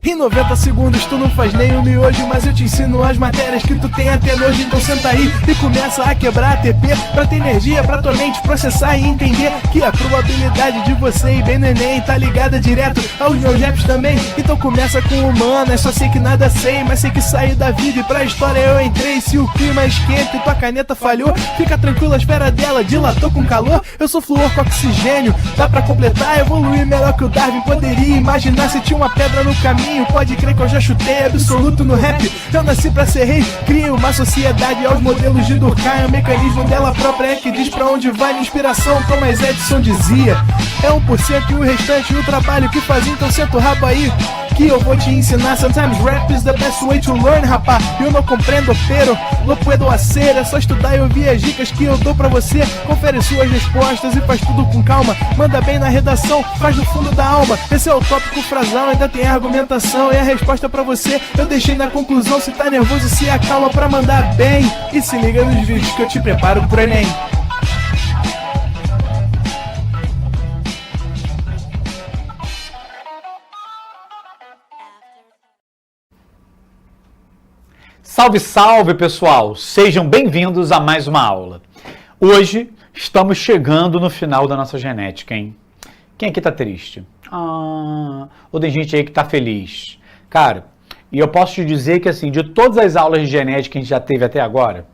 Em 90 segundos tu não faz nem um miojo, mas eu te ensino as matérias que tu tem até nojo. Então senta aí e começa a quebrar a TP pra ter energia pra tua mente processar e entender que a probabilidade de você ir bem no Enem tá ligada direto aos meus raps também. Então começa com humanas, só sei que nada sei, mas sei que saí da vida e pra história eu entrei. Se o clima esquenta e tua caneta falhou, fica tranquilo, a esfera dela dilatou com calor. Eu sou flúor com oxigênio, dá pra completar, evoluir melhor que o Darwin poderia imaginar. Se tinha uma pedra no caminho, pode crer que eu já chutei absoluto no rap. Eu nasci pra ser rei, crio uma sociedade aos modelos de Durkheim. O mecanismo dela própria é que diz pra onde vai minha inspiração. Thomas Edison dizia: é 1% e o restante o trabalho que faz. Então senta o rabo aí que eu vou te ensinar. Sometimes rap is the best way to learn, rapá. Eu não compreendo, pero não puedo hacer. É só estudar e ouvir as dicas que eu dou pra você. Confere suas respostas e faz tudo com calma. Manda bem na redação, faz do fundo da alma. Esse é o tópico frasal, ainda tem argumentação. E a resposta pra você eu deixei na conclusão. Se tá nervoso, se acalma pra mandar bem. E se liga nos vídeos que eu te preparo pro Enem. Salve, salve, pessoal! Sejam bem-vindos a mais uma aula. Hoje estamos chegando no final da nossa genética, hein? Quem aqui tá triste? Ou tem gente aí que tá feliz? Cara, e eu posso te dizer que, assim, de todas as aulas de genética que a gente já teve até agora,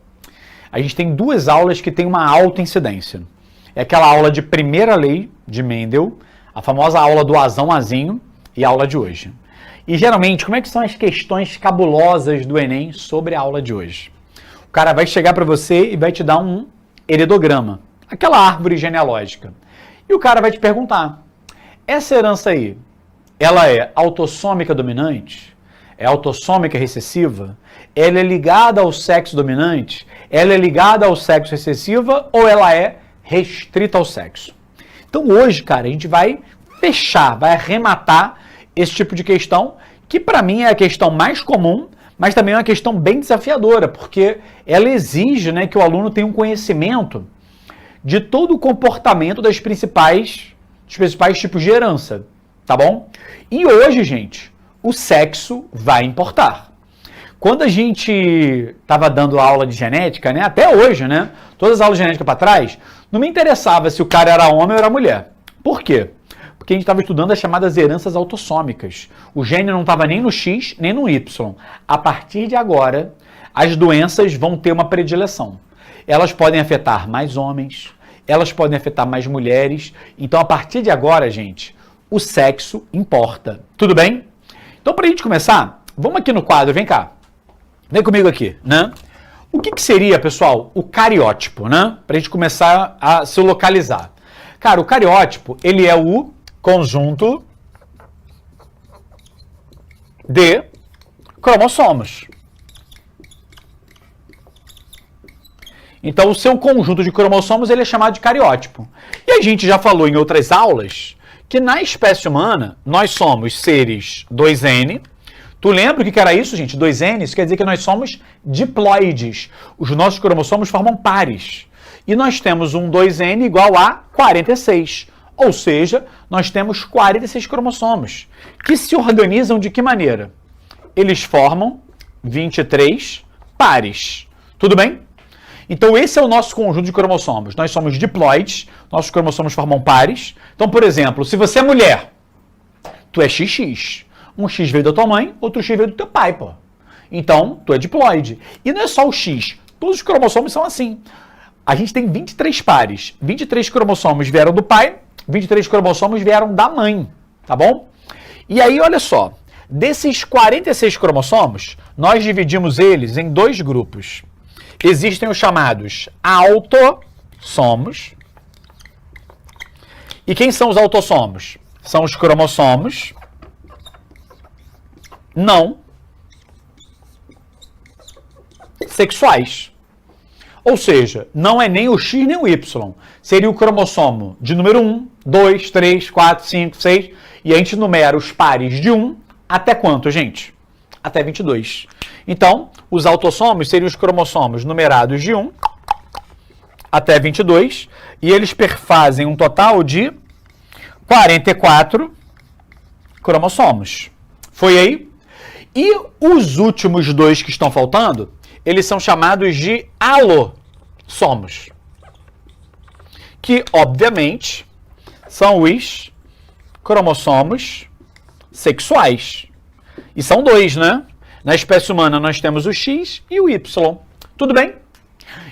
a gente tem duas aulas que tem uma alta incidência. É aquela aula de primeira lei de Mendel, a famosa aula do azão azinho, e a aula de hoje. E geralmente, como é que são as questões cabulosas do Enem sobre a aula de hoje? O cara vai chegar para você e vai te dar um heredograma, aquela árvore genealógica. E o cara vai te perguntar: essa herança aí, ela é autossômica dominante? É autossômica recessiva? Ela é ligada ao sexo dominante? Ela é ligada ao sexo recessiva ou ela é restrita ao sexo? Então hoje, cara, a gente vai fechar, vai arrematar esse tipo de questão, que para mim é a questão mais comum, mas também é uma questão bem desafiadora, porque ela exige, né, que o aluno tenha um conhecimento de todo o comportamento dos principais tipos de herança, tá bom? E hoje, gente, o sexo vai importar. Quando a gente estava dando aula de genética, né, até hoje, né, todas as aulas de genética para trás, não me interessava se o cara era homem ou era mulher. Por quê? Porque a gente estava estudando as chamadas heranças autossômicas. O gene não estava nem no X, nem no Y. A partir de agora, as doenças vão ter uma predileção. Elas podem afetar mais homens, elas podem afetar mais mulheres. Então, a partir de agora, gente, o sexo importa. Tudo bem? Então, para a gente começar, vamos aqui no quadro, vem cá. Vem comigo aqui, né? O que seria, pessoal, o cariótipo, né? Para a gente começar a se localizar. Cara, o cariótipo, ele é o conjunto de cromossomos. Então, o seu conjunto de cromossomos ele é chamado de cariótipo. E a gente já falou em outras aulas que na espécie humana nós somos seres 2N. Tu lembra o que era isso, gente? 2N, isso quer dizer que nós somos diploides. Os nossos cromossomos formam pares. E nós temos um 2N igual a 46. Ou seja, nós temos 46 cromossomos, que se organizam de que maneira? Eles formam 23 pares. Tudo bem? Então esse é o nosso conjunto de cromossomos. Nós somos diploides, nossos cromossomos formam pares. Então, por exemplo, se você é mulher, tu é XX. Um X veio da tua mãe, outro X veio do teu pai, pô. Então, tu é diploide. E não é só o X, todos os cromossomos são assim. A gente tem 23 pares. 23 cromossomos vieram do pai, 23 cromossomos vieram da mãe, tá bom? E aí, olha só, desses 46 cromossomos, nós dividimos eles em dois grupos. Existem os chamados autossomos. E quem são os autossomos? São os cromossomos não sexuais. Ou seja, não é nem o X nem o Y. Seria o cromossomo de número 1, 2, 3, 4, 5, 6. E a gente numera os pares de 1 até quanto, gente? Até 22. Então, os autossomos seriam os cromossomos numerados de 1 até 22, e eles perfazem um total de 44 cromossomos. Foi aí? E os últimos 2 que estão faltando, eles são chamados de alossomos, que, obviamente, são os cromossomos sexuais. E são 2, né? Na espécie humana nós temos o X e o Y. Tudo bem?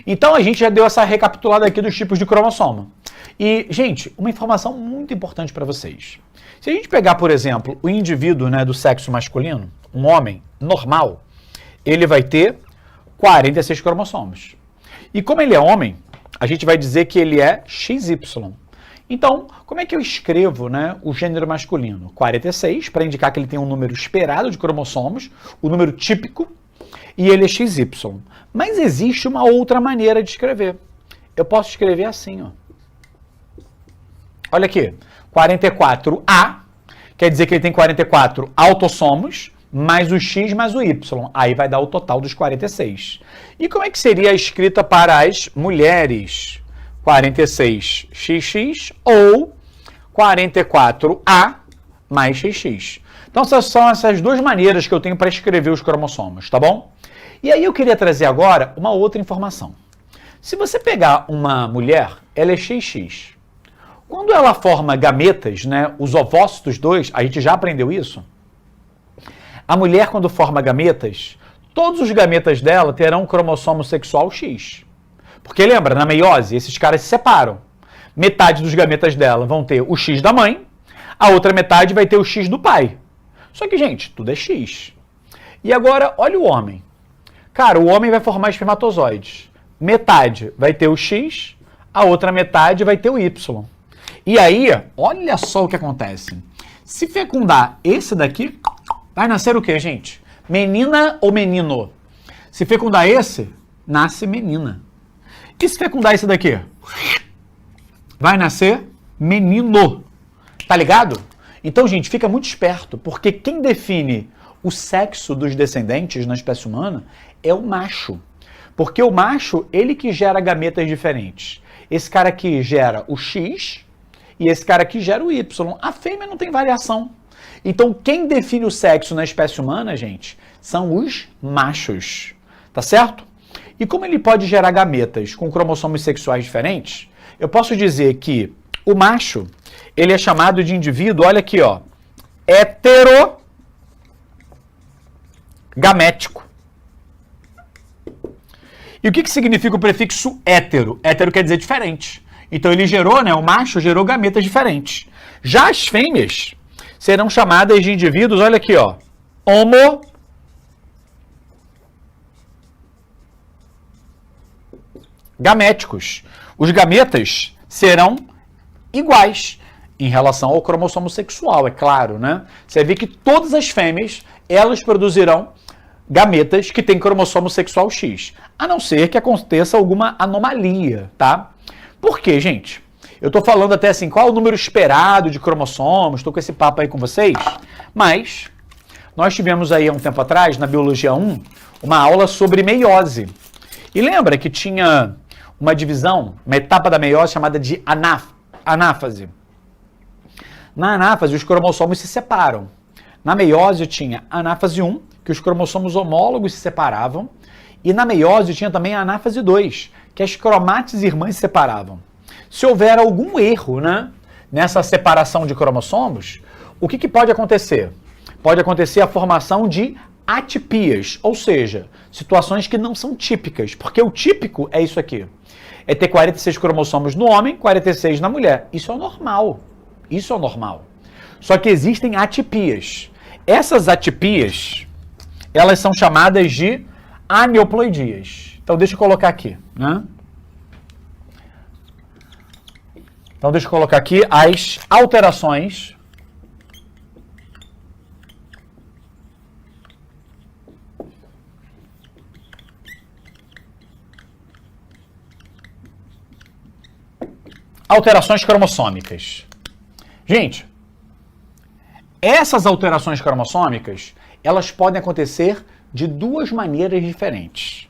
Então a gente já deu essa recapitulada aqui dos tipos de cromossomo. E, gente, uma informação muito importante para vocês. Se a gente pegar, por exemplo, o indivíduo, né, do sexo masculino, um homem normal, ele vai ter 46 cromossomos. E como ele é homem, a gente vai dizer que ele é XY. Então, como é que eu escrevo, né, o gênero masculino? 46, para indicar que ele tem um número esperado de cromossomos, o número típico, e ele é XY. Mas existe uma outra maneira de escrever. Eu posso escrever assim, ó. Olha aqui, 44A, quer dizer que ele tem 44 autossomos, mais o X mais o Y. Aí vai dar o total dos 46. E como é que seria a escrita para as mulheres? 46XX ou 44A mais XX. Então, são essas 2 maneiras que eu tenho para escrever os cromossomos, tá bom? E aí eu queria trazer agora uma outra informação. Se você pegar uma mulher, ela é XX. Quando ela forma gametas, né, os ovócitos 2, a gente já aprendeu isso? A mulher, quando forma gametas, todos os gametas dela terão um cromossomo sexual X. Porque lembra, na meiose, esses caras se separam. Metade dos gametas dela vão ter o X da mãe, a outra metade vai ter o X do pai. Só que, gente, tudo é X. E agora, olha o homem. Cara, o homem vai formar espermatozoides. Metade vai ter o X, a outra metade vai ter o Y. E aí, olha só o que acontece. Se fecundar esse daqui, vai nascer o quê, gente? Menina ou menino? Se fecundar esse, nasce menina. E se fecundar esse daqui? Vai nascer menino. Tá ligado? Então, gente, fica muito esperto, porque quem define o sexo dos descendentes na espécie humana é o macho. Porque o macho, ele que gera gametas diferentes. Esse cara aqui gera o X e esse cara aqui gera o Y. A fêmea não tem variação. Então, quem define o sexo na espécie humana, gente, são os machos. Tá certo? E como ele pode gerar gametas com cromossomos sexuais diferentes, eu posso dizer que o macho, ele é chamado de indivíduo, olha aqui, ó, heterogamético. E o que significa o prefixo hétero? Hétero quer dizer diferente. Então ele gerou, né, o macho gerou gametas diferentes. Já as fêmeas serão chamadas de indivíduos, olha aqui, ó, homogaméticos. Os gametas serão iguais em relação ao cromossomo sexual, é claro, né? Você vê que todas as fêmeas, elas produzirão gametas que têm cromossomo sexual X, a não ser que aconteça alguma anomalia, tá? Por quê, gente? Eu tô falando até assim, qual é o número esperado de cromossomos, tô com esse papo aí com vocês, mas nós tivemos aí há um tempo atrás, na Biologia 1, uma aula sobre meiose. E lembra que tinha uma divisão, uma etapa da meiose chamada de anáfase. Na anáfase, os cromossomos se separam. Na meiose tinha a anáfase 1, que os cromossomos homólogos se separavam, e na meiose tinha também a anáfase 2, que as cromátides irmãs se separavam. Se houver algum erro, né, nessa separação de cromossomos, o que pode acontecer? Pode acontecer a formação de atipias, ou seja, situações que não são típicas, porque o típico é isso aqui. É ter 46 cromossomos no homem, 46 na mulher. Isso é o normal. Isso é o normal. Só que existem atipias. Essas atipias, elas são chamadas de aneuploidias. Então, deixa eu colocar aqui, né? Então, deixa eu colocar aqui as alterações cromossômicas. Gente, essas alterações cromossômicas, elas podem acontecer de duas maneiras diferentes.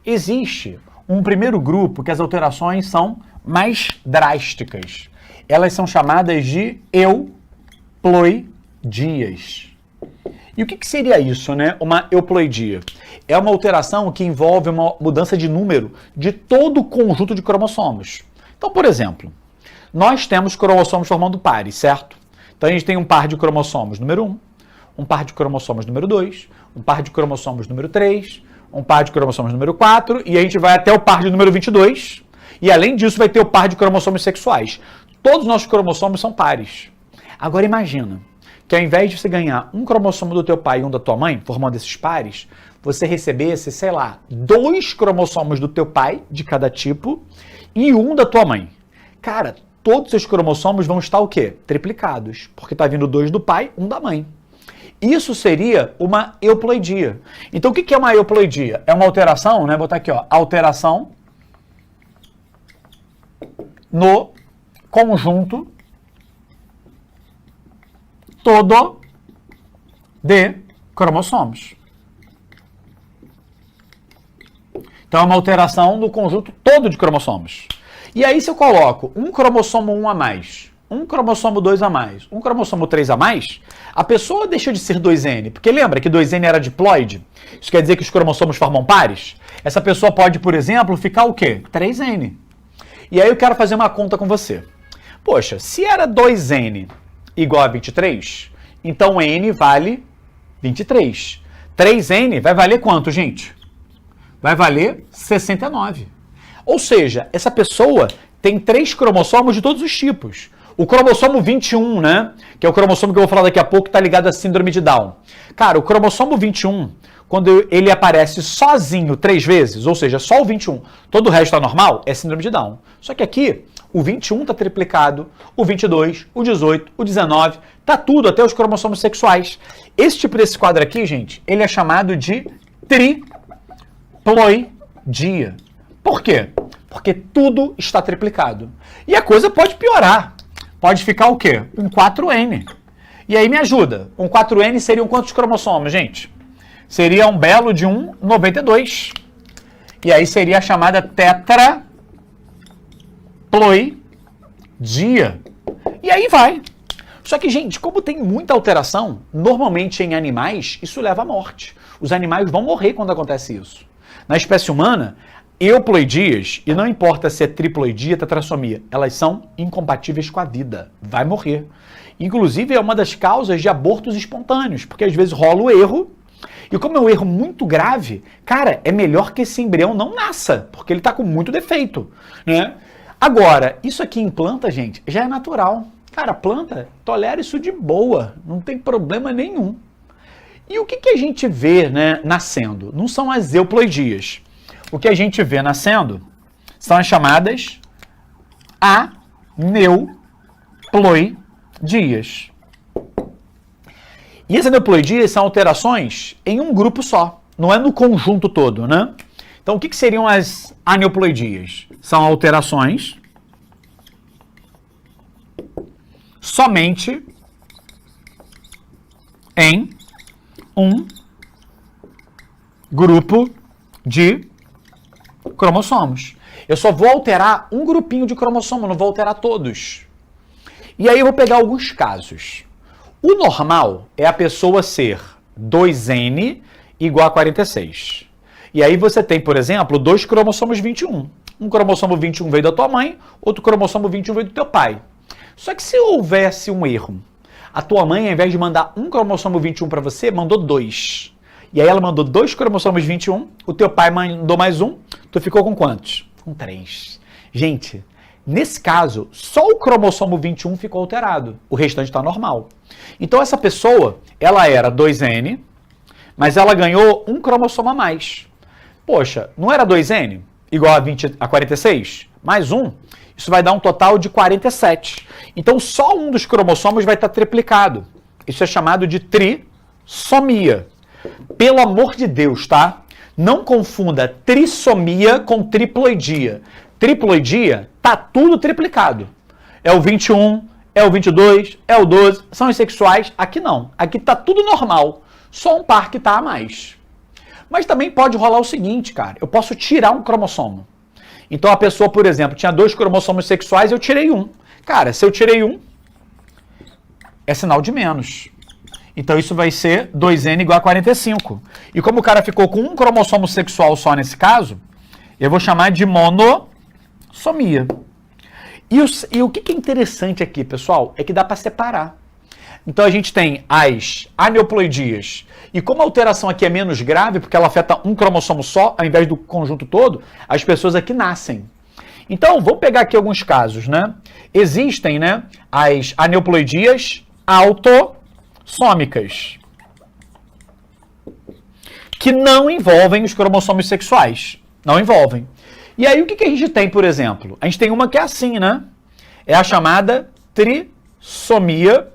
Existe um primeiro grupo que as alterações são mais drásticas. Elas são chamadas de euploidias. E o que seria isso, né? Uma euploidia? É uma alteração que envolve uma mudança de número de todo o conjunto de cromossomos. Então, por exemplo, nós temos cromossomos formando pares, certo? Então a gente tem um par de cromossomos número 1, um par de cromossomos número 2, um par de cromossomos número 3, um par de cromossomos número 4, e a gente vai até o par de número 22, e além disso vai ter o par de cromossomos sexuais. Todos os nossos cromossomos são pares. Agora imagina que ao invés de você ganhar um cromossomo do teu pai e um da tua mãe, formando esses pares, você recebesse, sei lá, 2 cromossomos do teu pai, de cada tipo, e um da tua mãe. Cara, todos os seus cromossomos vão estar o quê? Triplicados, porque está vindo 2 do pai, 1 da mãe. Isso seria uma euploidia. Então, o que é uma euploidia? É uma alteração, né? Vou botar aqui, ó, alteração no conjunto todo de cromossomos. Então, é uma alteração no conjunto todo de cromossomos. E aí, se eu coloco um cromossomo 1 a mais, um cromossomo 2 a mais, um cromossomo 3 a mais, a pessoa deixou de ser 2N. Porque lembra que 2N era diploide? Isso quer dizer que os cromossomos formam pares? Essa pessoa pode, por exemplo, ficar o quê? 3N. E aí eu quero fazer uma conta com você. Poxa, se era 2N igual a 23, então N vale 23. 3N vai valer quanto, gente? Vai valer 69. Ou seja, essa pessoa tem 3 cromossomos de todos os tipos. O cromossomo 21, né? Que é o cromossomo que eu vou falar daqui a pouco, está ligado à síndrome de Down. Cara, o cromossomo 21, quando ele aparece sozinho 3 vezes, ou seja, só o 21, todo o resto está normal, é síndrome de Down. Só que aqui, o 21 está triplicado, o 22, o 18, o 19, tá tudo, até os cromossomos sexuais. Esse tipo desse quadro aqui, gente, ele é chamado de triploidia. Por quê? Porque tudo está triplicado. E a coisa pode piorar. Pode ficar o quê? Um 4N. E aí me ajuda. Um 4N seriam quantos cromossomos, gente? Seria um belo de 92. E aí seria a chamada tetraploidia. E aí vai. Só que, gente, como tem muita alteração, normalmente em animais, isso leva à morte. Os animais vão morrer quando acontece isso. Na espécie humana, euploidias, e não importa se é triploidia, tetrassomia, elas são incompatíveis com a vida. Vai morrer. Inclusive, é uma das causas de abortos espontâneos, porque às vezes rola o erro, e como é um erro muito grave, cara, é melhor que esse embrião não nasça, porque ele está com muito defeito, né? Agora, isso aqui em planta, gente, já é natural. Cara, a planta tolera isso de boa, não tem problema nenhum. E o que a gente vê, né, nascendo? Não são as euploidias. O que a gente vê nascendo são as chamadas aneuploidias. E essas aneuploidias são alterações em um grupo só, não é no conjunto todo, né? Então, o que seriam as aneuploidias? São alterações somente em um grupo de cromossomos. Eu só vou alterar um grupinho de cromossomo, não vou alterar todos. E aí eu vou pegar alguns casos. O normal é a pessoa ser 2N igual a 46. E aí você tem, por exemplo, 2 cromossomos 21. Um cromossomo 21 veio da tua mãe, outro cromossomo 21 veio do teu pai. Só que se houvesse um erro, a tua mãe, ao invés de mandar um cromossomo 21 para você, mandou 2. E aí ela mandou 2 cromossomos 21, o teu pai mandou mais um, tu ficou com quantos? Com 3. Gente, nesse caso, só o cromossomo 21 ficou alterado, o restante está normal. Então essa pessoa, ela era 2N, mas ela ganhou um cromossomo a mais. Poxa, não era 2N igual a 46? Mais um? Isso vai dar um total de 47. Então só um dos cromossomos vai estar triplicado. Isso é chamado de trissomia. Pelo amor de Deus, tá? Não confunda trissomia com triploidia. Triploidia, tá tudo triplicado. É o 21, é o 22, é o 12, são os sexuais. Aqui não. Aqui tá tudo normal. Só um par que tá a mais. Mas também pode rolar o seguinte, cara. Eu posso tirar um cromossomo. Então a pessoa, por exemplo, tinha 2 cromossomos sexuais, eu tirei um. Cara, se eu tirei um, é sinal de menos. Então isso vai ser 2N igual a 45. E como o cara ficou com um cromossomo sexual só nesse caso, eu vou chamar de monossomia. E o que é interessante aqui, pessoal, é que dá para separar. Então a gente tem as aneuploidias. E como a alteração aqui é menos grave, porque ela afeta um cromossomo só, ao invés do conjunto todo, as pessoas aqui nascem. Então, vou pegar aqui alguns casos, né? Existem, né, as aneuploidias autossômicas, que não envolvem os cromossomos sexuais. Não envolvem. E aí, o que a gente tem, por exemplo? A gente tem uma que é assim, né? É a chamada trissomia.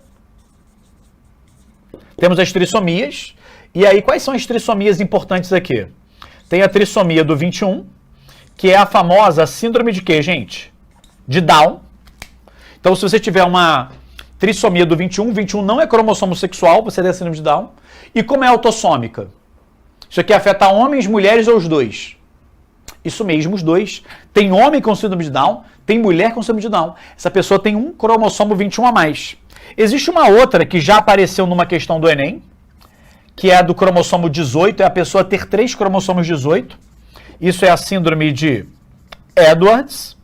Temos as trissomias. E aí, quais são as trissomias importantes aqui? Tem a trissomia do 21, que é a famosa síndrome de quê, gente? De Down. Então, se você tiver uma trissomia do 21, 21 não é cromossomo sexual, você tem a síndrome de Down. E como é autossômica? Isso aqui afeta homens, mulheres ou os dois? Isso mesmo, os dois. Tem homem com síndrome de Down, tem mulher com síndrome de Down. Essa pessoa tem um cromossomo 21 a mais. Existe uma outra que já apareceu numa questão do Enem, que é a do cromossomo 18, é a pessoa ter 3 cromossomos 18. Isso é a síndrome de Edwards.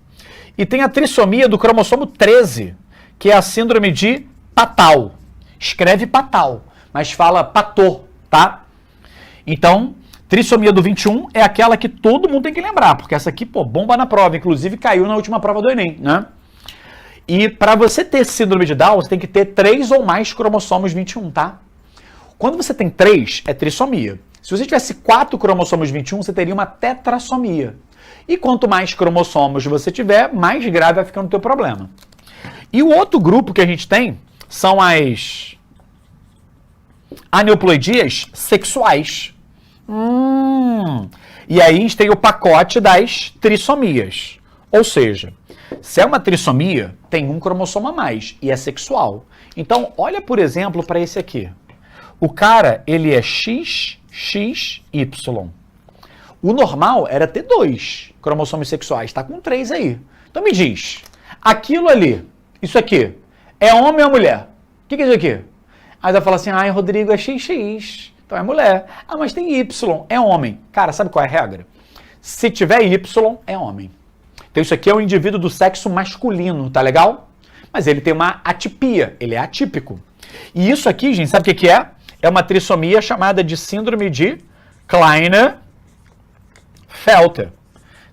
E tem a trissomia do cromossomo 13, que é a síndrome de Patau. Escreve Patau, mas fala Patô, tá? Então, trissomia do 21 é aquela que todo mundo tem que lembrar, porque essa aqui, pô, bomba na prova, inclusive caiu na última prova do Enem, né? E para você ter síndrome de Down, você tem que ter 3 ou mais cromossomos 21, tá? Quando você tem 3, é trissomia. Se você tivesse 4 cromossomos 21, você teria uma tetrassomia. E quanto mais cromossomos você tiver, mais grave vai ficando o teu problema. E o outro grupo que a gente tem são as aneuploidias sexuais. E aí a gente tem o pacote das trissomias. Ou seja, se é uma trissomia, tem um cromossomo a mais e é sexual. Então, olha, por exemplo, para esse aqui. O cara, ele é XXY. O normal era ter 2 cromossomos sexuais, tá com 3 aí. Então me diz, aquilo ali, isso aqui, é homem ou mulher? O que é isso aqui? Aí vai falar assim, ai, Rodrigo, é XX, então é mulher. Ah, mas tem Y, é homem. Cara, sabe qual é a regra? Se tiver Y, é homem. Então isso aqui é um indivíduo do sexo masculino, tá legal? Mas ele tem uma atipia, ele é atípico. E isso aqui, gente, sabe o que é? É uma trissomia chamada de síndrome de Klinefelter.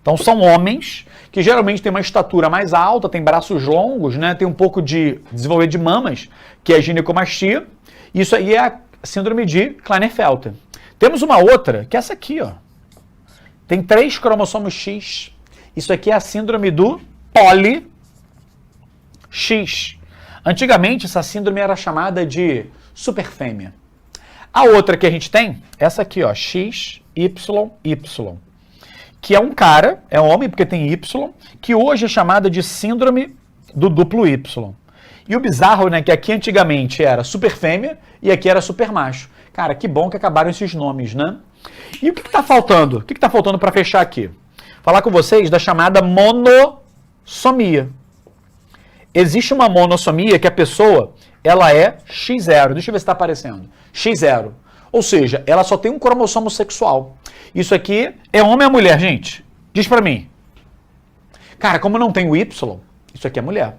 Então são homens que geralmente têm uma estatura mais alta, têm braços longos, né? Tem um pouco de desenvolvimento de mamas, que é a ginecomastia. Isso aí é a síndrome de Klinefelter. Temos uma outra, que é essa aqui, ó. Tem 3 cromossomos X. Isso aqui é a síndrome do poli-X. Antigamente, essa síndrome era chamada de superfêmea. A outra que a gente tem, essa aqui, ó, XYY, que é um cara, é um homem porque tem Y, que hoje é chamada de síndrome do duplo Y. E o bizarro, né, que aqui antigamente era superfêmea e aqui era supermacho. Cara, que bom que acabaram esses nomes, né? E o que está faltando? O que está faltando para fechar aqui? Falar com vocês da chamada monossomia. Existe uma monossomia que a pessoa, ela é X0. Deixa eu ver se está aparecendo. X0. Ou seja, ela só tem um cromossomo sexual. Isso aqui é homem ou mulher, gente? Diz pra mim. Cara, como não tem o Y, isso aqui é mulher.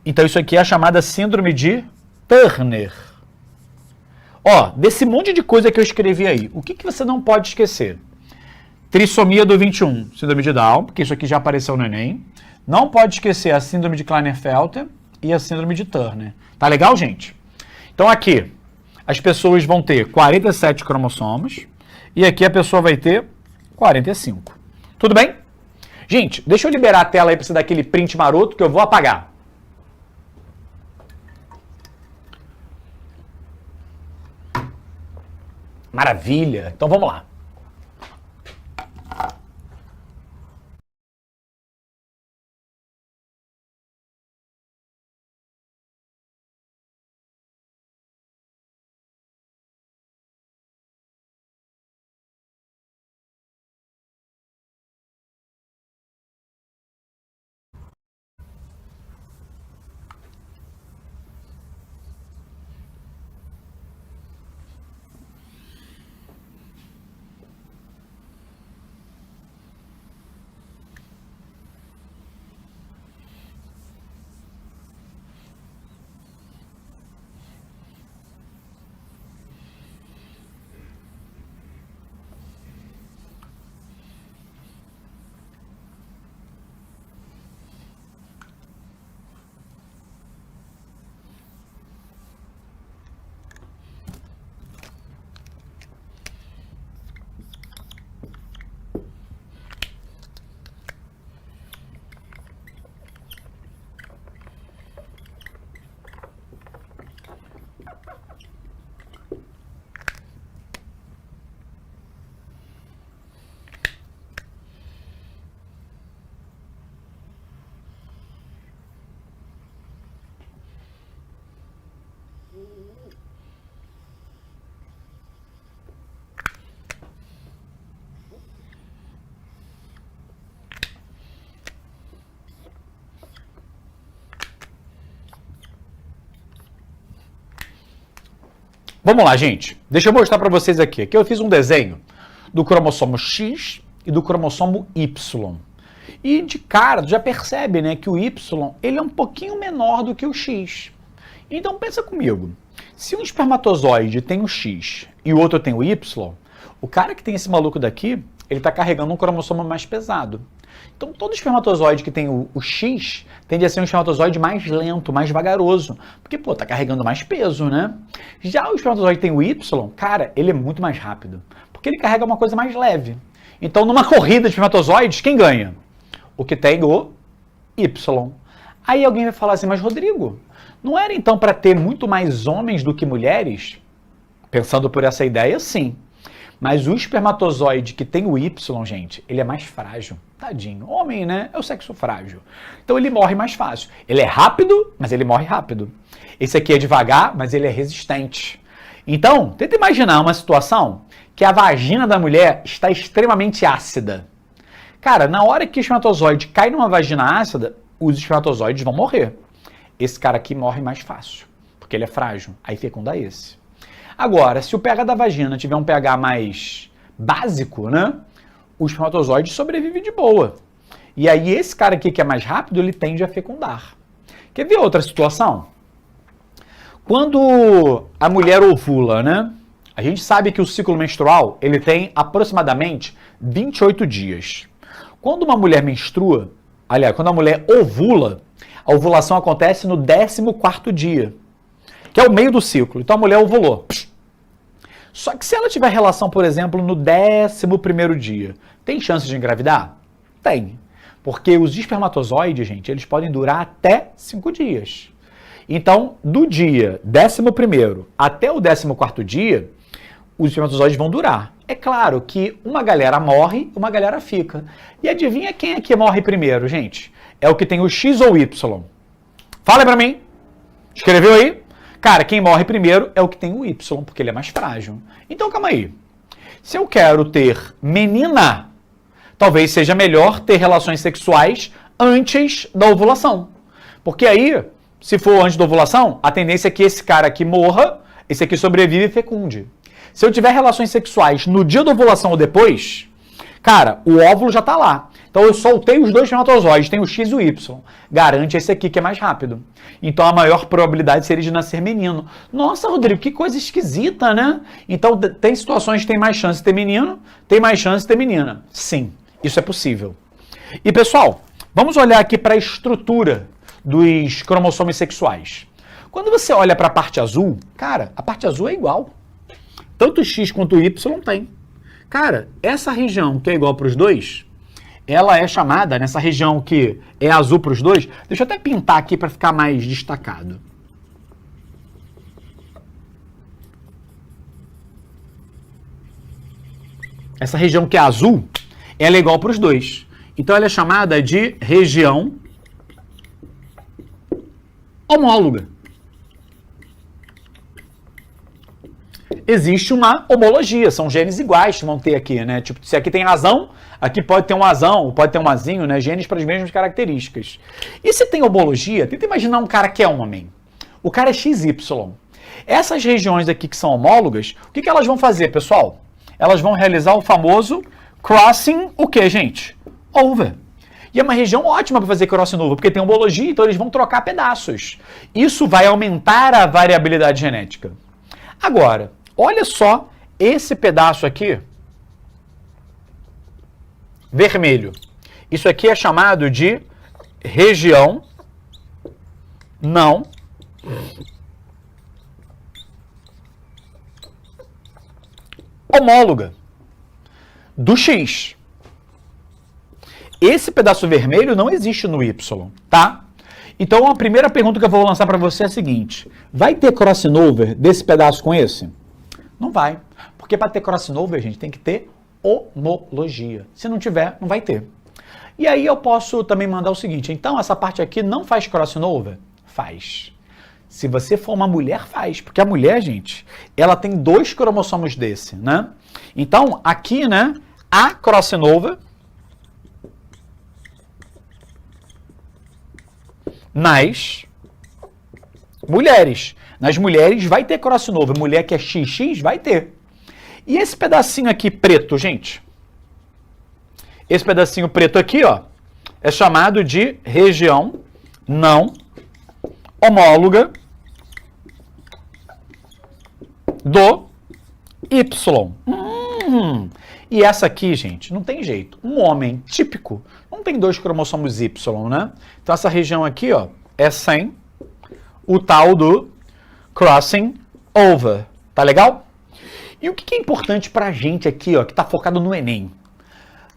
Então isso aqui é a chamada síndrome de Turner. Ó, desse monte de coisa que eu escrevi aí, o que você não pode esquecer? Trissomia do 21, síndrome de Down, porque isso aqui já apareceu no Enem. Não pode esquecer a síndrome de Klinefelter e a síndrome de Turner. Tá legal, gente? Então aqui, as pessoas vão ter 47 cromossomos e aqui a pessoa vai ter 45. Tudo bem? Gente, deixa eu liberar a tela aí para você dar aquele print maroto que eu vou apagar. Maravilha! Então vamos lá. Vamos lá, gente. Deixa eu mostrar para vocês aqui. Aqui eu fiz um desenho do cromossomo X e do cromossomo Y. E de cara, tu já percebe, né, que o Y ele é um pouquinho menor do que o X. Então pensa comigo. Se um espermatozoide tem o X e o outro tem o Y, o cara que tem esse maluco daqui, ele está carregando um cromossomo mais pesado. Então todo espermatozoide que tem o X tende a ser um espermatozoide mais lento, mais vagaroso, porque, pô, tá carregando mais peso, né? Já o espermatozoide que tem o Y, cara, ele é muito mais rápido, porque ele carrega uma coisa mais leve. Então numa corrida de espermatozoides, quem ganha? O que tem o Y. Aí alguém vai falar assim, mas Rodrigo, não era então para ter muito mais homens do que mulheres? Pensando por essa ideia, sim. Mas o espermatozoide que tem o Y, gente, ele é mais frágil. Tadinho. Homem, né? É o sexo frágil. Então ele morre mais fácil. Ele é rápido, mas ele morre rápido. Esse aqui é devagar, mas ele é resistente. Então, tenta imaginar uma situação que a vagina da mulher está extremamente ácida. Cara, na hora que o espermatozoide cai numa vagina ácida, os espermatozoides vão morrer. Esse cara aqui morre mais fácil, porque ele é frágil. Aí fecunda esse. Agora, se o pH da vagina tiver um pH mais básico, né, o espermatozoide sobrevive de boa. E aí esse cara aqui que é mais rápido, ele tende a fecundar. Quer ver outra situação? Quando a mulher ovula, né, a gente sabe que o ciclo menstrual, ele tem aproximadamente 28 dias. Quando uma mulher menstrua, aliás, quando a mulher ovula, a ovulação acontece no 14º dia, que é o meio do ciclo. Então a mulher ovulou. Só que se ela tiver relação, por exemplo, no 11º dia, tem chance de engravidar? Tem. Porque os espermatozoides, gente, eles podem durar até 5 dias. Então, do dia 11º até o 14º dia, os espermatozoides vão durar. É claro que uma galera morre, uma galera fica. E adivinha quem é que morre primeiro, gente? É o que tem o X ou o Y? Fala pra mim. Escreveu aí? Cara, quem morre primeiro é o que tem o Y, porque ele é mais frágil. Então, calma aí. Se eu quero ter menina, talvez seja melhor ter relações sexuais antes da ovulação. Porque aí, se for antes da ovulação, a tendência é que esse cara aqui morra, esse aqui sobrevive e fecunde. Se eu tiver relações sexuais no dia da ovulação ou depois, cara, o óvulo já tá lá. Então eu soltei os dois espermatozoides, tem o X e o Y. Garante esse aqui que é mais rápido. Então a maior probabilidade seria de nascer menino. Nossa, Rodrigo, que coisa esquisita, né? Então tem situações que tem mais chance de ter menino, tem mais chance de ter menina. Sim, isso é possível. E pessoal, vamos olhar aqui para a estrutura dos cromossomos sexuais. Quando você olha para a parte azul, cara, a parte azul é igual. Tanto o X quanto o Y tem. Cara, essa região que é igual para os dois, ela é chamada, nessa região que é azul para os dois, deixa eu até pintar aqui para ficar mais destacado. Essa região que é azul, ela é igual para os dois. Então ela é chamada de região homóloga. Existe uma homologia, são genes iguais que vão ter aqui, né? Tipo, se aqui tem azão, aqui pode ter um azão, pode ter um azinho, né? Genes para as mesmas características. E se tem homologia, tenta imaginar um cara que é homem. O cara é XY. Essas regiões aqui que são homólogas, o que elas vão fazer, pessoal? Elas vão realizar o famoso crossing, o que, gente? Over. E é uma região ótima para fazer crossing over, porque tem homologia, então eles vão trocar pedaços. Isso vai aumentar a variabilidade genética. Agora, olha só esse pedaço aqui, vermelho. Isso aqui é chamado de região não homóloga do X. Esse pedaço vermelho não existe no Y, tá? Então a primeira pergunta que eu vou lançar para você é a seguinte: vai ter crossing over desse pedaço com esse? Não vai, porque para ter crossing over, gente, tem que ter homologia. Se não tiver, não vai ter. E aí eu posso também mandar o seguinte: então essa parte aqui não faz crossing over? Faz. Se você for uma mulher, faz. Porque a mulher, gente, ela tem 2 cromossomos desse, né? Então aqui, né, há crossing over nas mulheres. Nas mulheres vai ter crossover novo. Mulher que é XX vai ter. E esse pedacinho aqui preto, gente? Esse pedacinho preto aqui, ó, é chamado de região não homóloga do Y. E essa aqui, gente, não tem jeito. Um homem típico não tem 2 cromossomos Y, né? Então essa região aqui, ó, é sem o tal do crossing over. Tá legal? E o que é importante pra gente aqui, ó, que tá focado no Enem?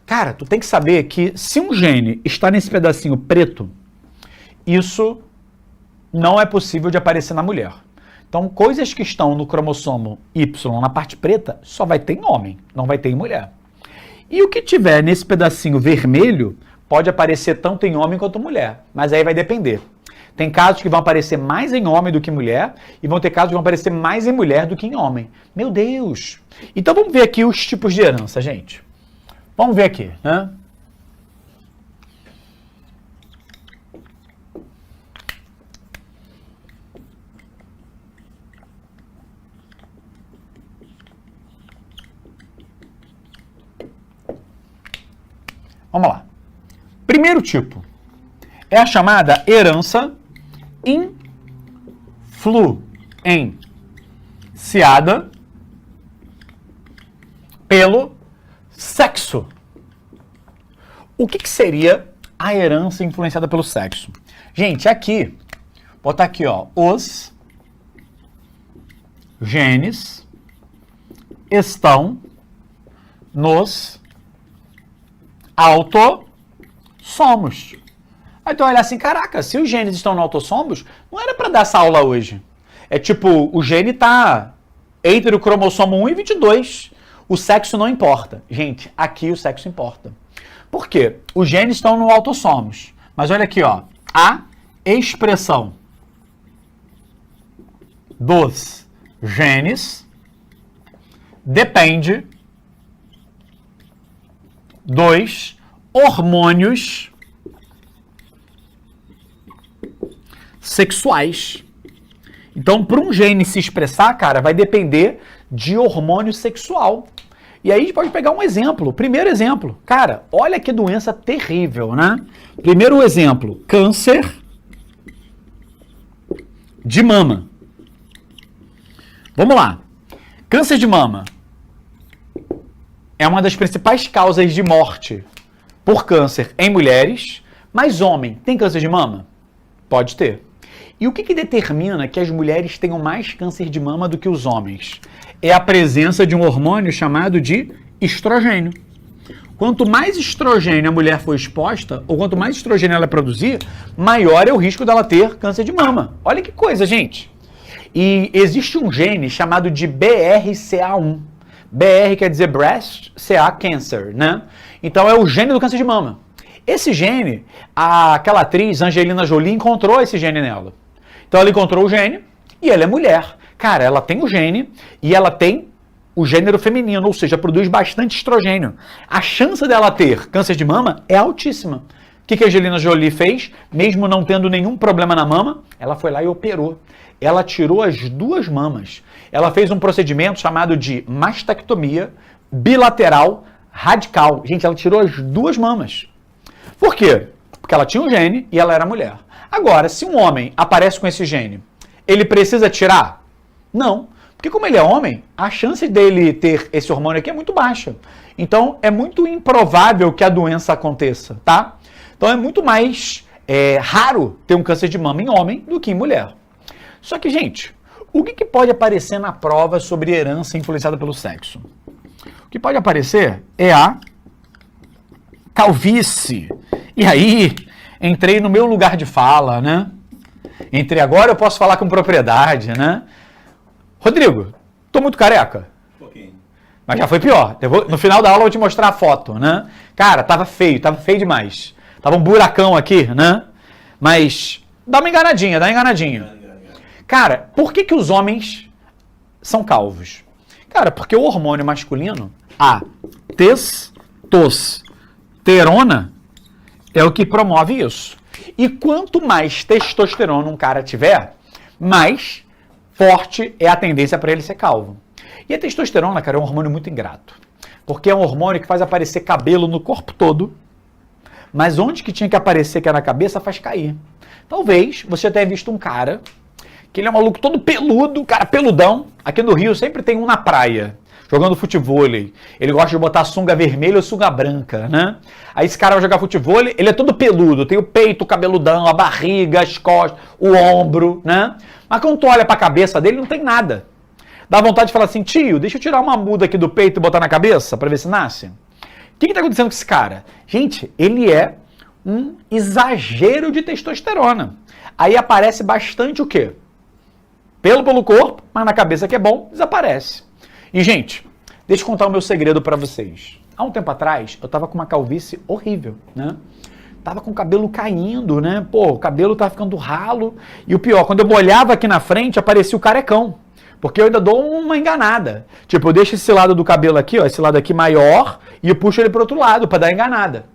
Cara, tu tem que saber que se um gene está nesse pedacinho preto, isso não é possível de aparecer na mulher. Então, coisas que estão no cromossomo Y, na parte preta, só vai ter em homem, não vai ter em mulher. E o que tiver nesse pedacinho vermelho, pode aparecer tanto em homem quanto mulher, mas aí vai depender. Tem casos que vão aparecer mais em homem do que mulher, e vão ter casos que vão aparecer mais em mulher do que em homem. Meu Deus! Então vamos ver aqui os tipos de herança, gente. Vamos ver aqui, né? Vamos lá. Primeiro tipo é a chamada herança influenciada pelo sexo. O que seria a herança influenciada pelo sexo? Gente, aqui, botar aqui, ó, os genes estão nos autossomos. Aí tu olha assim, caraca, se os genes estão no autossomos, não era para dar essa aula hoje. É tipo, o gene tá entre o cromossomo 1 e 22. O sexo não importa. Gente, aqui o sexo importa. Por quê? Os genes estão no autossomos. Mas olha aqui, ó. A expressão dos genes depende dos hormônios sexuais. Então, para um gene se expressar, cara, vai depender de hormônio sexual. E aí a gente pode pegar um exemplo. Primeiro exemplo. Cara, olha que doença terrível, né? Primeiro exemplo, câncer de mama. Vamos lá. Câncer de mama é uma das principais causas de morte por câncer em mulheres, mas homem tem câncer de mama? Pode ter. E o que determina que as mulheres tenham mais câncer de mama do que os homens? É a presença de um hormônio chamado de estrogênio. Quanto mais estrogênio a mulher for exposta, ou quanto mais estrogênio ela produzir, maior é o risco dela ter câncer de mama. Olha que coisa, gente. E existe um gene chamado de BRCA1. BR quer dizer Breast, CA Cancer, né? Então é o gene do câncer de mama. Esse gene, aquela atriz Angelina Jolie encontrou esse gene nela. Então ela encontrou o gene e ela é mulher. Cara, ela tem o gene e ela tem o gênero feminino, ou seja, produz bastante estrogênio. A chance dela ter câncer de mama é altíssima. O que a Angelina Jolie fez? Mesmo não tendo nenhum problema na mama, ela foi lá e operou. Ela tirou as 2 mamas. Ela fez um procedimento chamado de mastectomia bilateral radical. Gente, ela tirou as 2 mamas. Por quê? Porque ela tinha um gene e ela era mulher. Agora, se um homem aparece com esse gene, ele precisa tirar? Não. Porque como ele é homem, a chance dele ter esse hormônio aqui é muito baixa. Então, é muito improvável que a doença aconteça, tá? Então, é muito mais raro ter um câncer de mama em homem do que em mulher. Só que, gente, o que pode aparecer na prova sobre herança influenciada pelo sexo? O que pode aparecer é a calvície. E aí, entrei no meu lugar de fala, né? Entrei agora, eu posso falar com propriedade, né? Rodrigo, tô muito careca? Um pouquinho. Mas já foi pior. No final da aula eu vou te mostrar a foto, né? Cara, tava feio demais. Tava um buracão aqui, né? Mas dá uma enganadinha, dá uma enganadinha. Cara, por que os homens são calvos? Cara, porque o hormônio masculino, a testosterona, é o que promove isso. E quanto mais testosterona um cara tiver, mais forte é a tendência para ele ser calvo. E a testosterona, cara, é um hormônio muito ingrato. Porque é um hormônio que faz aparecer cabelo no corpo todo, mas onde que tinha que aparecer, que é na cabeça, faz cair. Talvez você tenha visto um cara, que ele é um maluco todo peludo, cara peludão. Aqui no Rio sempre tem um na praia, jogando futevôlei. Ele gosta de botar sunga vermelha ou sunga branca, né? Aí esse cara vai jogar futevôlei, ele é todo peludo, tem o peito cabeludão, a barriga, as costas, o ombro, né? Mas quando tu olha pra cabeça dele, não tem nada. Dá vontade de falar assim, tio, deixa eu tirar uma muda aqui do peito e botar na cabeça pra ver se nasce. O que tá acontecendo com esse cara? Gente, ele é um exagero de testosterona. Aí aparece bastante o quê? Pelo corpo, mas na cabeça que é bom, desaparece. E, gente, deixa eu contar o meu segredo pra vocês. Há um tempo atrás, eu tava com uma calvície horrível, né? Tava com o cabelo caindo, né? Pô, o cabelo tava ficando ralo. E o pior, quando eu olhava aqui na frente, aparecia o carecão. Porque eu ainda dou uma enganada. Tipo, eu deixo esse lado do cabelo aqui, ó, esse lado aqui maior, e eu puxo ele pro outro lado, pra dar enganada.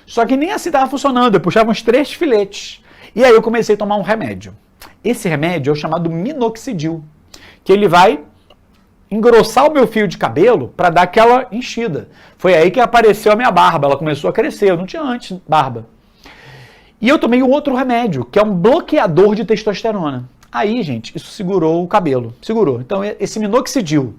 Só que nem assim tava funcionando, eu puxava uns 3 filetes. E aí eu comecei a tomar um remédio. Esse remédio é o chamado minoxidil, que ele vai engrossar o meu fio de cabelo para dar aquela enchida. Foi aí que apareceu a minha barba, ela começou a crescer, eu não tinha antes barba. E eu tomei um outro remédio, que é um bloqueador de testosterona. Aí, gente, isso segurou o cabelo, segurou. Então, esse minoxidil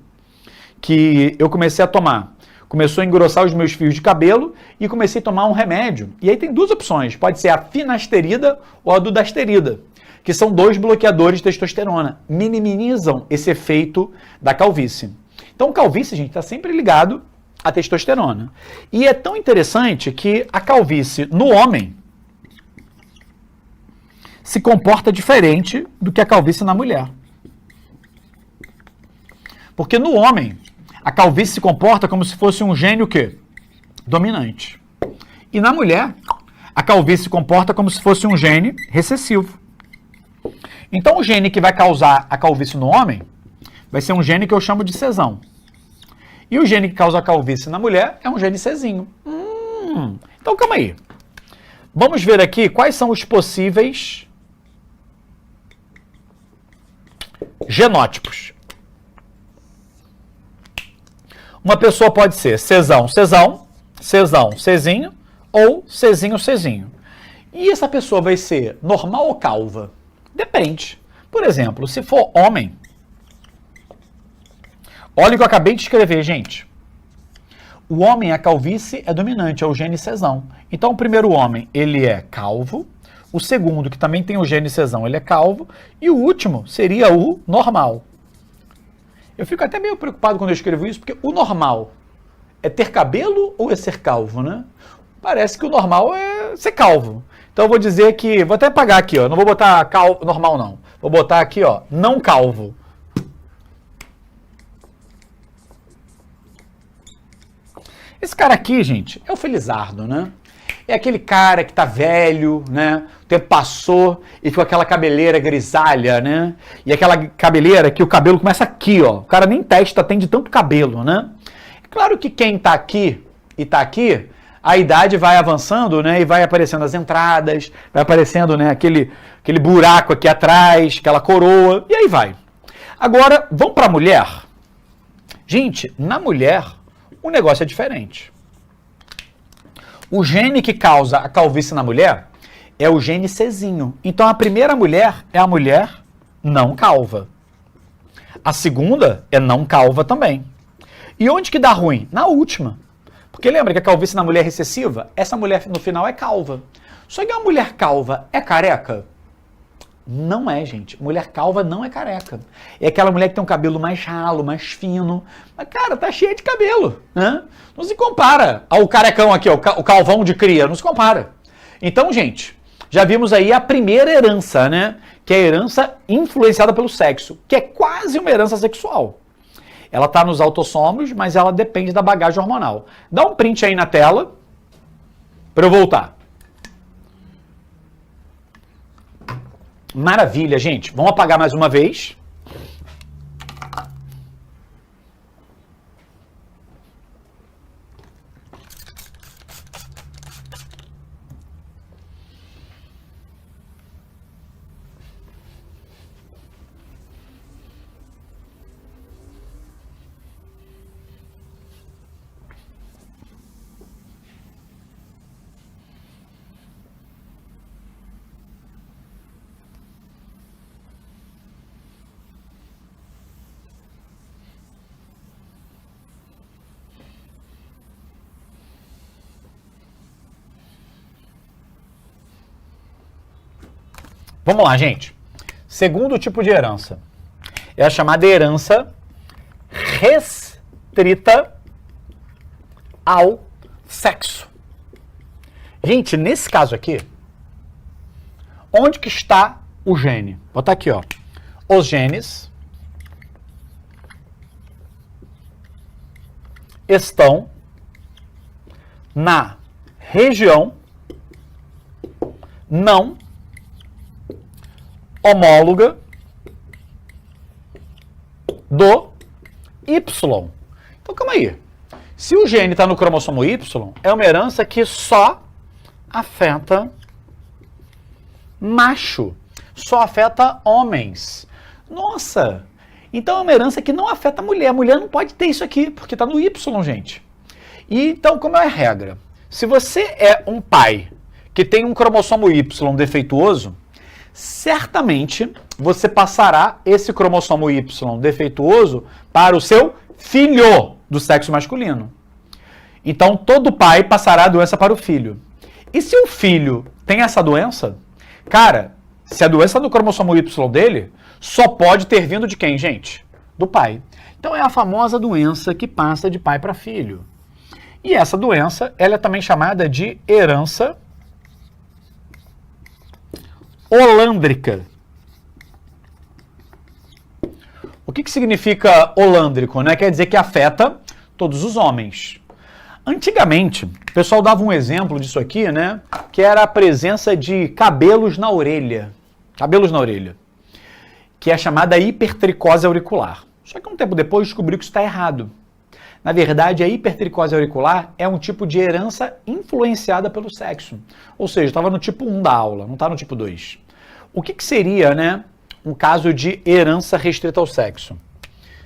que eu comecei a tomar, começou a engrossar os meus fios de cabelo e comecei a tomar um remédio. E aí tem 2 opções, pode ser a finasterida ou a dudasterida, que são 2 bloqueadores de testosterona, minimizam esse efeito da calvície. Então, calvície, gente, está sempre ligado à testosterona. E é tão interessante que a calvície no homem se comporta diferente do que a calvície na mulher. Porque no homem, a calvície se comporta como se fosse um gene o quê? Dominante. E na mulher, a calvície se comporta como se fosse um gene recessivo. Então, o gene que vai causar a calvície no homem vai ser um gene que eu chamo de Czão. E o gene que causa a calvície na mulher é um gene Czinho. Então, calma aí. Vamos ver aqui quais são os possíveis genótipos. Uma pessoa pode ser Czão, Czinho ou Czinho. E essa pessoa vai ser normal ou calva? Depende. Por exemplo, se for homem, olha o que eu acabei de escrever, gente. O homem, a calvície é dominante, é o gene Czão. Então, o primeiro homem, ele é calvo. O segundo, que também tem o gene Czão, ele é calvo. E o último seria o normal. Eu fico até meio preocupado quando eu escrevo isso, porque o normal é ter cabelo ou é ser calvo, né? Parece que o normal é ser calvo. Então eu vou dizer que, vou até apagar aqui, ó, não vou botar calvo, normal não. Vou botar aqui, ó, não calvo. Esse cara aqui, gente, é o felizardo, né? É aquele cara que tá velho, né? O tempo passou e ficou aquela cabeleira grisalha, né? E aquela cabeleira que o cabelo começa aqui, ó. O cara nem testa tem de tanto cabelo, né? É claro que quem tá aqui e tá aqui, a idade vai avançando, né? E vai aparecendo as entradas, vai aparecendo, né? Aquele buraco aqui atrás, aquela coroa, e aí vai. Agora, vamos pra mulher? Gente, na mulher, o negócio é diferente. O gene que causa a calvície na mulher é o gene Czinho. Então, a primeira mulher é a mulher não calva. A segunda é não calva também. E onde que dá ruim? Na última. Porque lembra que a calvície na mulher é recessiva? Essa mulher, no final, é calva. Só que a mulher calva é careca? Não é, gente. Mulher calva não é careca. É aquela mulher que tem um cabelo mais ralo, mais fino. Mas, cara, tá cheia de cabelo, né? Não se compara ao carecão aqui, ó, o calvão de cria. Não se compara. Então, gente, já vimos aí a primeira herança, né? Que é a herança influenciada pelo sexo, que é quase uma herança sexual. Ela tá nos autossomos, mas ela depende da bagagem hormonal. Dá um print aí na tela para eu voltar. Maravilha, gente. Vamos apagar mais uma vez. Vamos lá, gente. Segundo tipo de herança é a chamada herança restrita ao sexo. Gente, nesse caso aqui, onde que está o gene? Vou botar aqui, ó. Os genes estão na região não homóloga do Y. Então, calma aí. Se o gene está no cromossomo Y, é uma herança que só afeta macho, só afeta homens. Nossa! Então é uma herança que não afeta a mulher. A mulher não pode ter isso aqui, porque está no Y, gente. E então, como é a regra? Se você é um pai que tem um cromossomo Y defeituoso, certamente você passará esse cromossomo Y defeituoso para o seu filho do sexo masculino. Então, todo pai passará a doença para o filho. E se o filho tem essa doença, cara, se a doença no cromossomo Y dele, só pode ter vindo de quem, gente? Do pai. Então, é a famosa doença que passa de pai para filho. E essa doença, ela é também chamada de herança holândrica. O que significa holândrico? Né? Quer dizer que afeta todos os homens. Antigamente, o pessoal dava um exemplo disso aqui, né? Que era a presença de cabelos na orelha. Cabelos na orelha. Que é a chamada hipertricose auricular. Só que um tempo depois descobriu que isso está errado. Na verdade, a hipertricose auricular é um tipo de herança influenciada pelo sexo. Ou seja, estava no tipo 1 da aula, não está no tipo 2. O que seria, né, um caso de herança restrita ao sexo?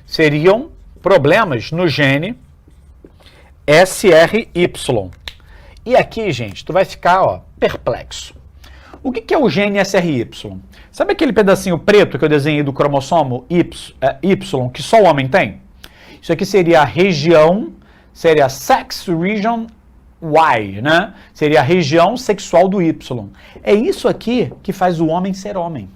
Seriam problemas no gene SRY. E aqui, gente, tu vai ficar, ó, perplexo. O que é o gene SRY? Sabe aquele pedacinho preto que eu desenhei do cromossomo Y, que só o homem tem? Isso aqui seria a região, seria sex region Y, né? Seria a região sexual do Y. É isso aqui que faz o homem ser homem.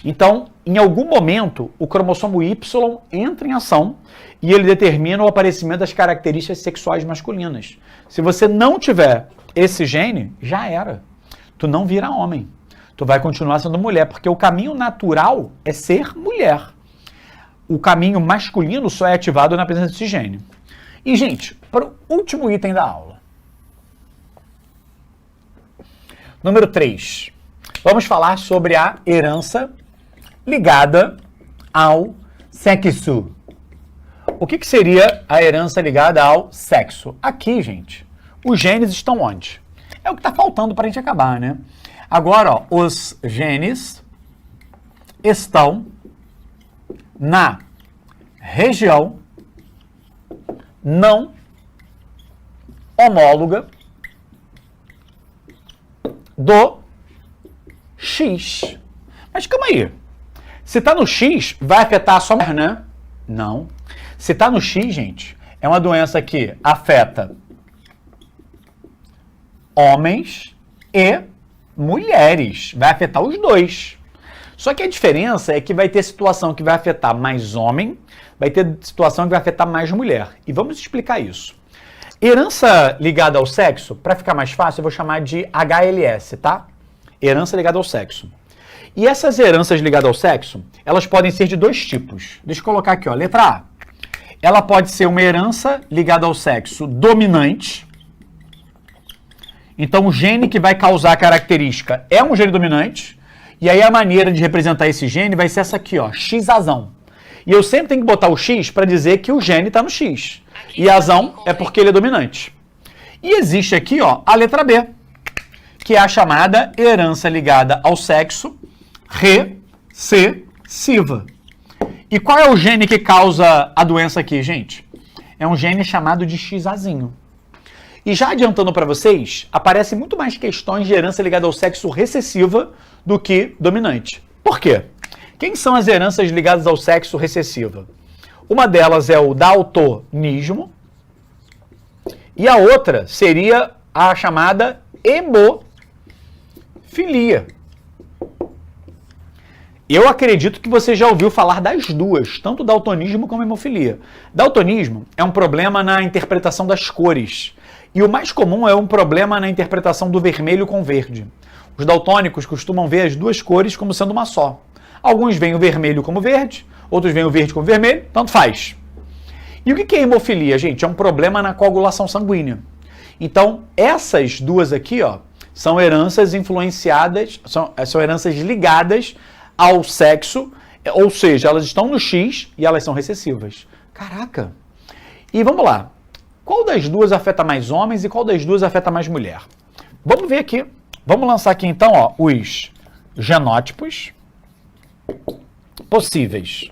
Então, em algum momento, o cromossomo Y entra em ação e ele determina o aparecimento das características sexuais masculinas. Se você não tiver esse gene, já era. Tu não vira homem. Tu vai continuar sendo mulher, porque o caminho natural é ser mulher. O caminho masculino só é ativado na presença desse gene. E, gente, para o último item da aula. Número 3. Vamos falar sobre a herança ligada ao sexo. O que seria a herança ligada ao sexo? Aqui, gente, os genes estão onde? É o que está faltando para a gente acabar, né? Agora, ó, os genes estão na região não homóloga do X. Mas calma aí. Se tá no X, vai afetar só mulher, né? Não. Se tá no X, gente, é uma doença que afeta homens e mulheres. Vai afetar os dois. Só que a diferença é que vai ter situação que vai afetar mais homem, vai ter situação que vai afetar mais mulher. E vamos explicar isso. Herança ligada ao sexo, para ficar mais fácil, eu vou chamar de HLS, tá? Herança ligada ao sexo. E essas heranças ligadas ao sexo, elas podem ser de dois tipos. Deixa eu colocar aqui, ó. Letra A. Ela pode ser uma herança ligada ao sexo dominante. Então, o gene que vai causar a característica é um gene dominante. E aí, a maneira de representar esse gene vai ser essa aqui, ó, X-azão. E eu sempre tenho que botar o X para dizer que o gene está no X. E azão é porque ele é dominante. E existe aqui, ó, a letra B, que é a chamada herança ligada ao sexo recessiva. E qual é o gene que causa a doença aqui, gente? É um gene chamado de X-azinho. E já adiantando para vocês, aparecem muito mais questões de herança ligada ao sexo recessiva do que dominante. Por quê? Quem são as heranças ligadas ao sexo recessiva? Uma delas é o daltonismo e a outra seria a chamada hemofilia. Eu acredito que você já ouviu falar das duas, tanto daltonismo como hemofilia. Daltonismo é um problema na interpretação das cores. E o mais comum é um problema na interpretação do vermelho com verde. Os daltônicos costumam ver as duas cores como sendo uma só. Alguns veem o vermelho como verde, outros veem o verde como vermelho, tanto faz. E o que é hemofilia, gente? É um problema na coagulação sanguínea. Então, essas duas aqui, ó, são heranças influenciadas, são heranças ligadas ao sexo, ou seja, elas estão no X e elas são recessivas. Caraca! E vamos lá. Qual das duas afeta mais homens e qual das duas afeta mais mulher? Vamos ver aqui. Vamos lançar aqui então, ó, os genótipos possíveis.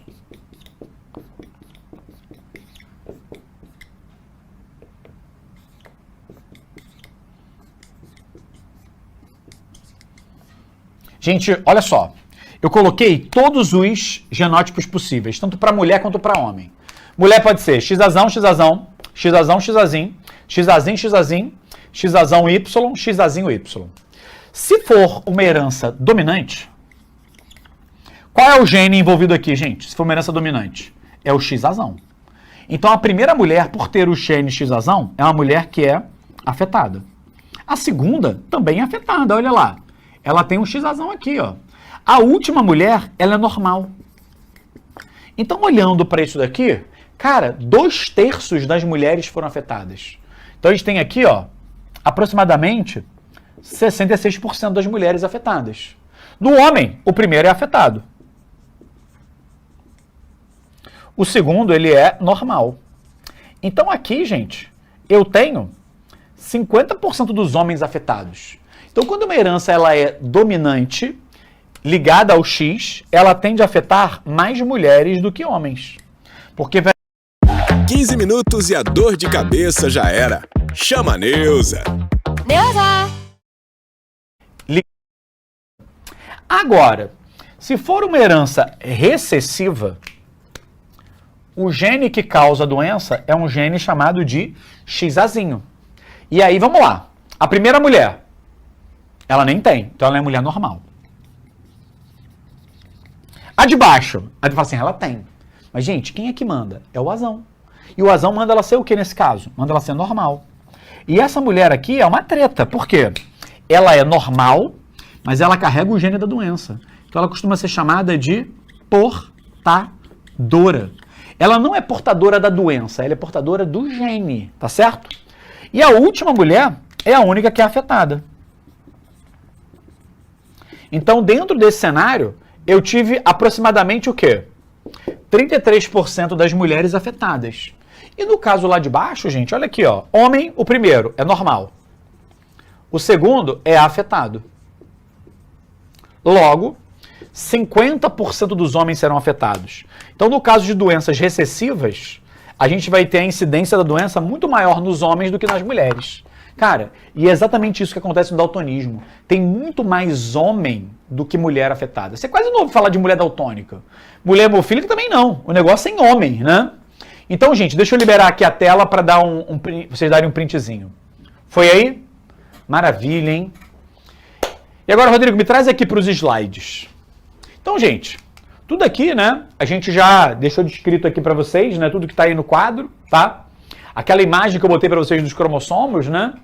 Gente, olha só. Eu coloquei todos os genótipos possíveis, tanto para mulher quanto para homem. Mulher pode ser XAzão, XAzão, XAzão, XAzinho, XAzinho, XAzinho, XAzão Y, XAzinho Y. Se for uma herança dominante, qual é o gene envolvido aqui, gente? Se for uma herança dominante, é o XAzão. Então a primeira mulher, por ter o gene XAzão, é uma mulher que é afetada. A segunda também é afetada, olha lá. Ela tem um XAzão aqui, ó. A última mulher, ela é normal. Então, olhando para isso daqui, cara, 2/3 das mulheres foram afetadas. Então, a gente tem aqui, ó, aproximadamente 66% das mulheres afetadas. No homem, o primeiro é afetado. O segundo, ele é normal. Então, aqui, gente, eu tenho 50% dos homens afetados. Então, quando uma herança ela é dominante, ligada ao X, ela tende a afetar mais mulheres do que homens. Porque 15 minutos e a dor de cabeça já era. Chama a Neuza. Neuza! Agora, se for uma herança recessiva, o gene que causa a doença é um gene chamado de XAzinho. E aí, vamos lá. A primeira mulher, ela nem tem, então ela é mulher normal. A de baixo, a de fala assim, ela tem. Mas, gente, quem é que manda? É o azão. E o azão manda ela ser o que nesse caso? Manda ela ser normal. E essa mulher aqui é uma treta. Por quê? Ela é normal, mas ela carrega o gene da doença. Então ela costuma ser chamada de portadora. Ela não é portadora da doença, ela é portadora do gene, tá certo? E a última mulher é a única que é afetada. Então, dentro desse cenário, eu tive aproximadamente o quê? 33% das mulheres afetadas. E no caso lá de baixo, gente, olha aqui, ó. Homem, o primeiro, é normal. O segundo é afetado. Logo, 50% dos homens serão afetados. Então, no caso de doenças recessivas, a gente vai ter a incidência da doença muito maior nos homens do que nas mulheres. Cara, e é exatamente isso que acontece no daltonismo. Tem muito mais homem do que mulher afetada. Você quase não ouve falar de mulher daltônica. Mulher hemofílica também não. O negócio é em homem, né? Então, gente, deixa eu liberar aqui a tela para dar vocês darem um printzinho. Foi aí? Maravilha, hein? E agora, Rodrigo, me traz aqui para os slides. Então, gente, tudo aqui, né? A gente já deixou descrito aqui para vocês, né? Tudo que está aí no quadro, tá? Aquela imagem que eu botei para vocês dos cromossomos, né?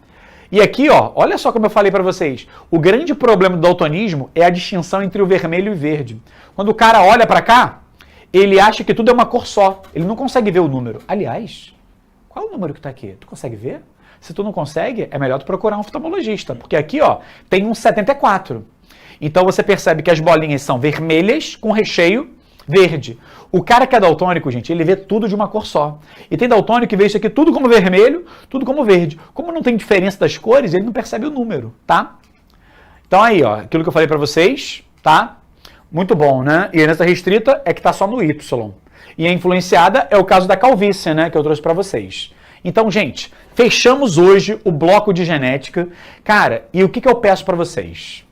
E aqui, ó, olha só como eu falei para vocês. O grande problema do daltonismo é a distinção entre o vermelho e o verde. Quando o cara olha para cá, ele acha que tudo é uma cor só. Ele não consegue ver o número. Aliás, qual é o número que está aqui? Tu consegue ver? Se tu não consegue, é melhor tu procurar um oftalmologista. Porque aqui, ó, tem um 74. Então você percebe que as bolinhas são vermelhas com recheio verde. O cara que é daltônico, gente, ele vê tudo de uma cor só. E tem daltônico que vê isso aqui tudo como vermelho, tudo como verde. Como não tem diferença das cores, ele não percebe o número, tá? Então aí, ó, aquilo que eu falei pra vocês, tá? Muito bom, né? E a herança restrita é que tá só no Y. E a influenciada é o caso da calvície, né, que eu trouxe pra vocês. Então, gente, fechamos hoje o bloco de genética. Cara, e o que eu peço pra vocês?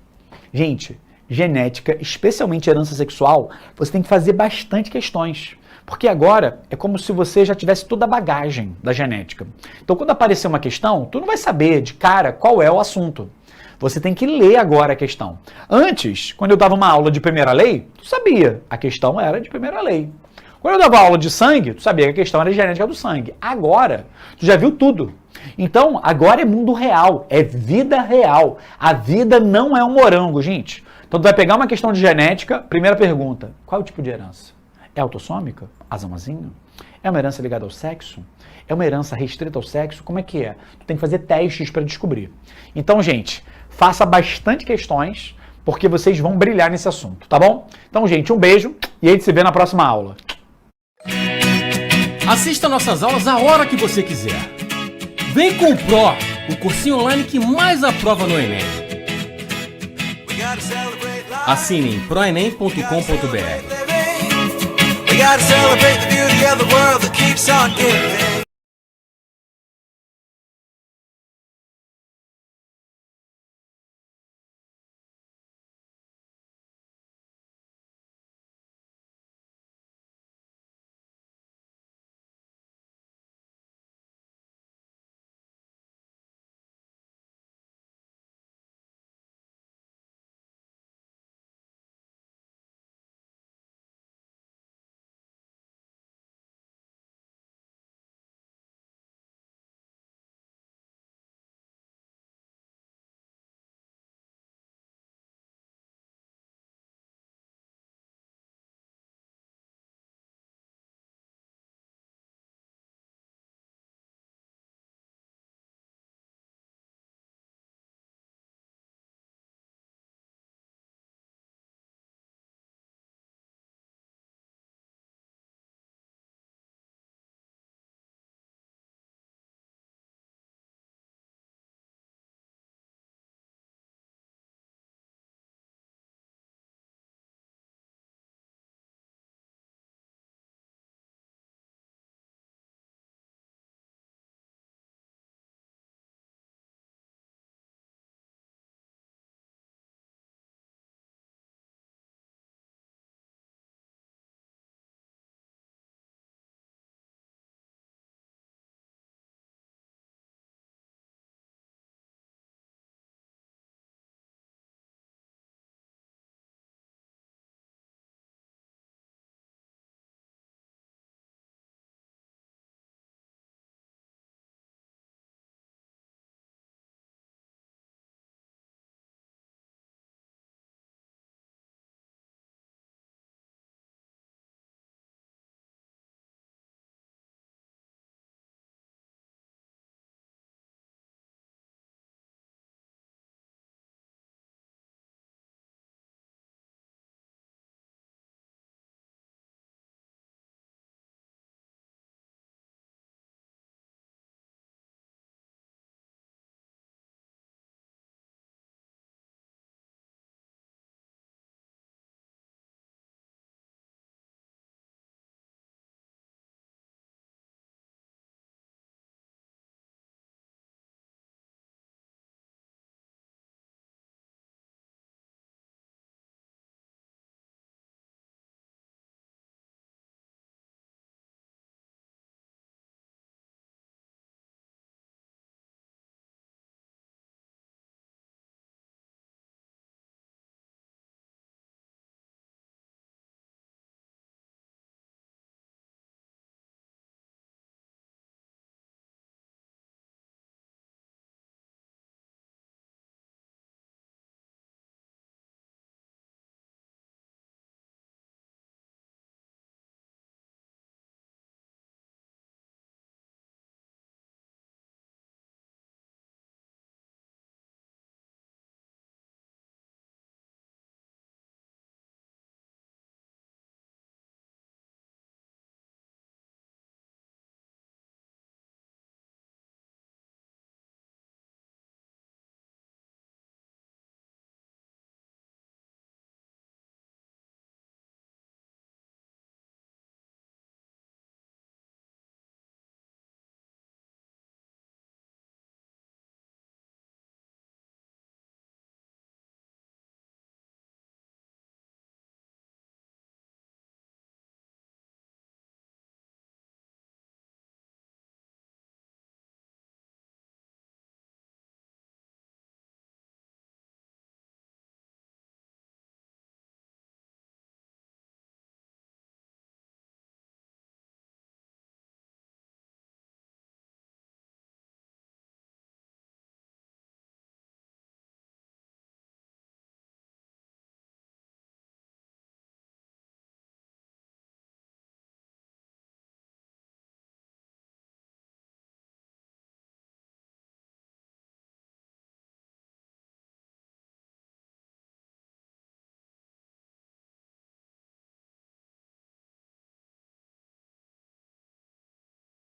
Gente, genética, especialmente herança sexual, você tem que fazer bastante questões. Porque agora é como se você já tivesse toda a bagagem da genética. Então, quando aparecer uma questão, tu não vai saber de cara qual é o assunto. Você tem que ler agora a questão. Antes, quando eu dava uma aula de primeira lei, tu sabia, a questão era de primeira lei. Quando eu dava aula de sangue, tu sabia que a questão era de genética do sangue. Agora, tu já viu tudo. Então, agora é mundo real, é vida real. A vida não é um morango, gente. Então, tu vai pegar uma questão de genética, primeira pergunta, qual é o tipo de herança? É autossômica? Azamazinho? É uma herança ligada ao sexo? É uma herança restrita ao sexo? Como é que é? Tu tem que fazer testes para descobrir. Então, gente, faça bastante questões, porque vocês vão brilhar nesse assunto, tá bom? Então, gente, um beijo e a gente se vê na próxima aula. Assista nossas aulas a hora que você quiser. Vem com o Pro, o cursinho online que mais aprova no Enem. Assine em proenem.com.br. We gotta celebrate the beauty of the world that keeps on giving.